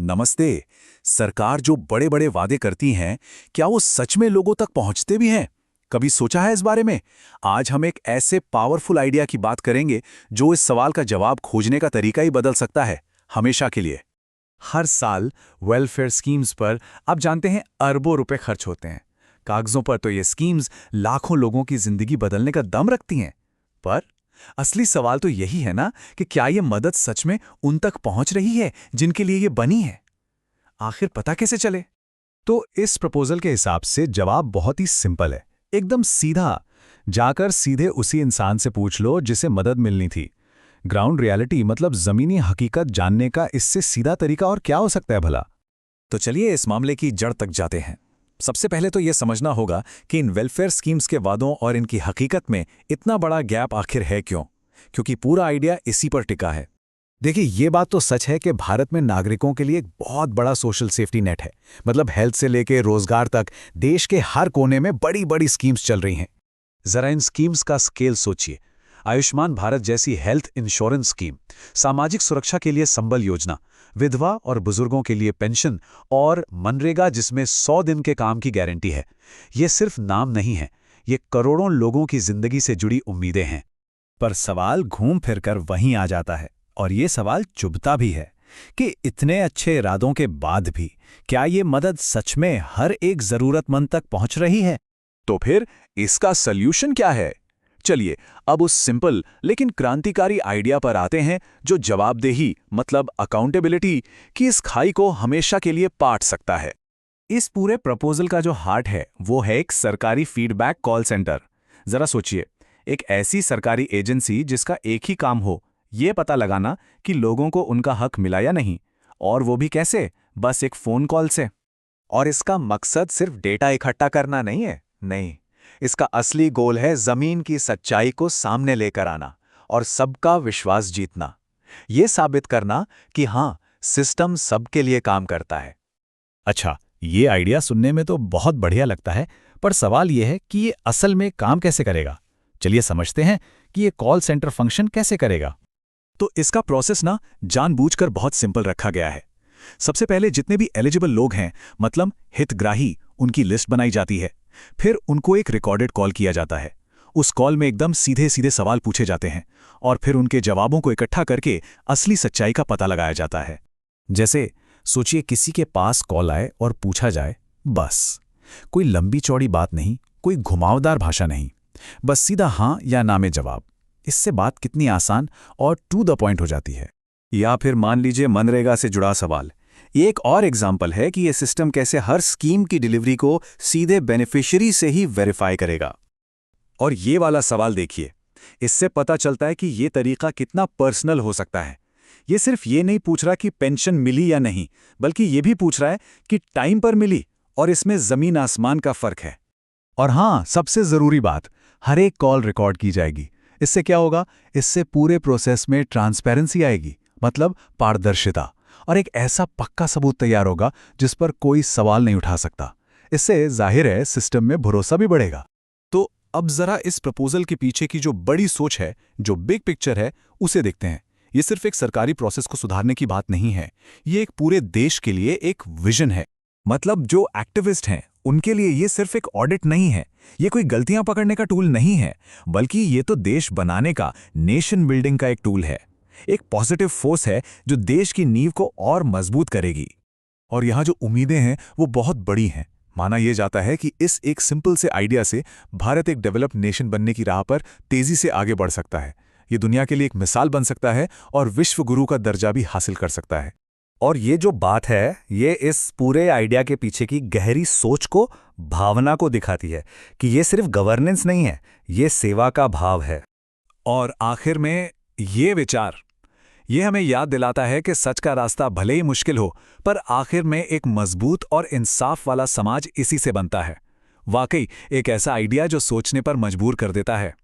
नमस्ते। सरकार जो बड़े बड़े वादे करती हैं, क्या वो सच में लोगों तक पहुंचते भी हैं? कभी सोचा है इस बारे में? आज हम एक ऐसे पावरफुल आइडिया की बात करेंगे जो इस सवाल का जवाब खोजने का तरीका ही बदल सकता है, हमेशा के लिए। हर साल वेलफेयर स्कीम्स पर आप जानते हैं अरबों रुपए खर्च होते हैं। कागजों पर तो ये स्कीम्स लाखों लोगों की जिंदगी बदलने का दम रखती हैं। पर असली सवाल तो यही है ना कि क्या ये मदद सच में उन तक पहुंच रही है जिनके लिए ये बनी है? आखिर पता कैसे चले? तो इस प्रपोजल के हिसाब से जवाब बहुत ही सिंपल है, एकदम सीधा। जाकर सीधे उसी इंसान से पूछ लो जिसे मदद मिलनी थी। ग्राउंड रियलिटी मतलब जमीनी हकीकत जानने का इससे सीधा तरीका और क्या हो सकता है भला? तो चलिए इस मामले की जड़ तक जाते हैं। सबसे पहले तो यह समझना होगा कि इन वेलफेयर स्कीम्स के वादों और इनकी हकीकत में इतना बड़ा गैप आखिर है क्यों? क्योंकि पूरा आइडिया इसी पर टिका है। देखिए, ये बात तो सच है कि भारत में नागरिकों के लिए एक बहुत बड़ा सोशल सेफ्टी नेट है। मतलब हेल्थ से लेके रोजगार तक देश के हर कोने में बड़ी बड़ी स्कीम्स चल रही हैं। जरा इन स्कीम्स का स्केल सोचिए। आयुष्मान भारत जैसी हेल्थ इंश्योरेंस स्कीम, सामाजिक सुरक्षा के लिए संबल योजना, विधवा और बुजुर्गों के लिए पेंशन और मनरेगा जिसमें 100 दिन के काम की गारंटी है। ये सिर्फ नाम नहीं है, ये करोड़ों लोगों की जिंदगी से जुड़ी उम्मीदें हैं। पर सवाल घूम फिरकर वहीं आ जाता है, और ये सवाल चुभता भी है कि इतने अच्छे इरादों के बाद भी क्या ये मदद सच में हर एक जरूरतमंद तक पहुंच रही है? तो फिर इसका सल्यूशन क्या है? चलिए अब उस सिंपल लेकिन क्रांतिकारी आइडिया पर आते हैं जो जवाबदेही मतलब अकाउंटेबिलिटी की इस खाई को हमेशा के लिए पाट सकता है। इस पूरे प्रपोजल का जो हार्ट है वो है एक सरकारी फीडबैक कॉल सेंटर। जरा सोचिए, एक ऐसी सरकारी एजेंसी जिसका एक ही काम हो ये पता लगाना कि लोगों को उनका हक मिला या नहीं, और वो भी कैसे? बस एक फोन कॉल से। और इसका मकसद सिर्फ डेटा इकट्ठा करना नहीं है, नहीं, इसका असली गोल है जमीन की सच्चाई को सामने लेकर आना और सबका विश्वास जीतना। ये साबित करना कि हां, सिस्टम सबके लिए काम करता है। अच्छा, ये आइडिया सुनने में तो बहुत बढ़िया लगता है, पर सवाल ये है कि ये असल में काम कैसे करेगा। चलिए समझते हैं कि ये कॉल सेंटर फंक्शन कैसे करेगा। तो इसका प्रोसेस ना जानबूझकर बहुत सिंपल रखा गया है। सबसे पहले जितने भी एलिजिबल लोग हैं, मतलब हितग्राही, उनकी लिस्ट बनाई जाती है। फिर उनको एक रिकॉर्डेड कॉल किया जाता है। उस कॉल में एकदम सीधे सीधे सवाल पूछे जाते हैं और फिर उनके जवाबों को इकट्ठा करके असली सच्चाई का पता लगाया जाता है। जैसे सोचिए, किसी के पास कॉल आए और पूछा जाए, बस कोई लंबी चौड़ी बात नहीं, कोई घुमावदार भाषा नहीं, बस सीधा हाँ या ना में जवाब। इससे बात कितनी आसान और टू द पॉइंट हो जाती है। या फिर मान लीजिए मनरेगा से जुड़ा सवाल। ये एक और एग्जाम्पल है कि ये सिस्टम कैसे हर स्कीम की डिलीवरी को सीधे बेनिफिशियरी से ही वेरीफाई करेगा। और ये वाला सवाल देखिए, इससे पता चलता है कि ये तरीका कितना पर्सनल हो सकता है। ये सिर्फ ये नहीं पूछ रहा कि पेंशन मिली या नहीं, बल्कि ये भी पूछ रहा है कि टाइम पर मिली, और इसमें जमीन आसमान का फर्क है। और हाँ, सबसे जरूरी बात, हर एक कॉल रिकॉर्ड की जाएगी। इससे क्या होगा? इससे पूरे प्रोसेस में ट्रांसपेरेंसी आएगी, मतलब पारदर्शिता, और एक ऐसा पक्का सबूत तैयार होगा जिस पर कोई सवाल नहीं उठा सकता। इससे जाहिर है सिस्टम में भरोसा भी बढ़ेगा। तो अब जरा इस प्रपोजल के पीछे की जो बड़ी सोच है, जो बिग पिक्चर है, उसे देखते हैं। ये सिर्फ एक सरकारी प्रोसेस को सुधारने की बात नहीं है, ये एक पूरे देश के लिए एक विजन है। मतलब जो एक्टिविस्ट हैं उनके लिए ये सिर्फ एक ऑडिट नहीं है, ये कोई गलतियां पकड़ने का टूल नहीं है, बल्कि ये तो देश बनाने का, नेशन बिल्डिंग का एक टूल है। एक पॉजिटिव फोर्स है जो देश की नींव को और मजबूत करेगी। और यहाँ जो उम्मीदें हैं वो बहुत बड़ी हैं। माना यह जाता है कि इस एक सिंपल से आइडिया से भारत एक डेवलप्ड नेशन बनने की राह पर तेजी से आगे बढ़ सकता है। ये दुनिया के लिए एक मिसाल बन सकता है और विश्व गुरु का दर्जा भी हासिल कर सकता है। और ये जो बात है, ये इस पूरे आइडिया के पीछे की गहरी सोच को, भावना को दिखाती है कि ये सिर्फ गवर्नेंस नहीं है, ये सेवा का भाव है। और आखिर में ये विचार, ये हमें याद दिलाता है कि सच का रास्ता भले ही मुश्किल हो, पर आखिर में एक मजबूत और इंसाफ वाला समाज इसी से बनता है। वाकई एक ऐसा आइडिया जो सोचने पर मजबूर कर देता है।